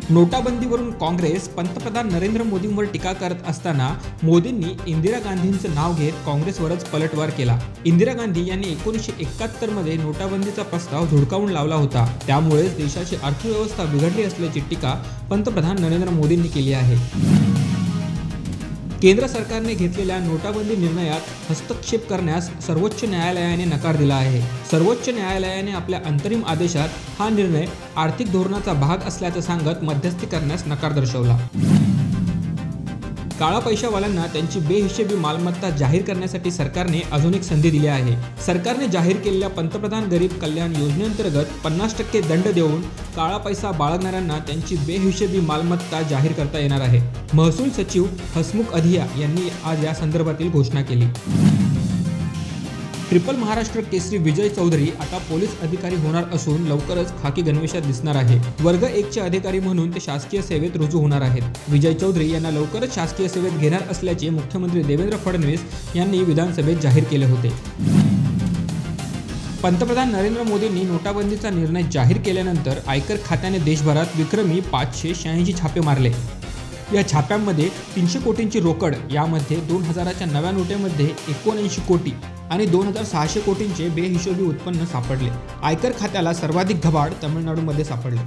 नोटाबंदीवरून काँग्रेस पंतप्रधान नरेंद्र मोदींवर टीका करत असताना मोदींनी इंदिरा गांधींचं नाव घेत काँग्रेसवरच पलटवार केला। इंदिरा गांधी यांनी 1971 मध्ये नोटाबंदीचा प्रस्ताव धुडकावून लावला होता। त्यामुळेच देशाची अर्थव्यवस्था बिघडली असल्याची टीका पंतप्रधान नरेंद्र मोदींनी केली आहे। केंद्र सरकारने घेतलेल्या नोटाबंदी निर्णयात हस्तक्षेप करण्यास सर्वोच्च न्यायालयाने नकार दिला आहे। सर्वोच्च न्यायालयाने आपल्या अंतरिम आदेशात हा निर्णय आर्थिक धोरणाचा भाग असल्याचं सांगत मध्यस्थी करण्यास नकार दर्शवला। काळा पैशावाल्यांना त्यांची बेहिशेबी मालमत्ता जाहीर करण्यासाठी सरकारने अजून एक संधी दिली आहे। सरकारने जाहीर केलेल्या पंतप्रधान गरीब कल्याण योजनेअंतर्गत 50% दंड देऊन काळा पैसा बाळगणाऱ्यांना त्यांची बेहिशेबी मालमत्ता जाहीर करता येणार आहे। महसूल सचिव हसमुख अधिया यांनी आज या संदर्भातील घोषणा केली। ट्रिपल महाराष्ट्र केसरी विजय चौधरी आता पोलीस अधिकारी होणार असून लवकरच खाकी गणवेशात दिसणार आहे। वर्ग 1 चे अधिकारी म्हणून ते शासकीय सेवेत रुजू होणार आहेत। विजय चौधरी यांना लवकरच शासकीय सेवेत घेणार असल्याचे मुख्यमंत्री देवेंद्र फडणवीस यांनी विधानसभेत जाहीर केले होते। पंतप्रधान नरेंद्र मोदींनी नोटाबंदीचा निर्णय जाहीर केल्यानंतर आयकर खात्याने देशभरात विक्रमी 586 छापे मारले। या छाप्यांमध्ये 300 कोटींची रोकड, यामध्ये 2000च्या नव्या नोटेमध्ये 79 कोटी आणि 2600 कोटींचे बेहिशोबी उत्पन्न सापडले। आयकर खात्याला सर्वाधिक घबाड तमिळनाडूमध्ये सापडले।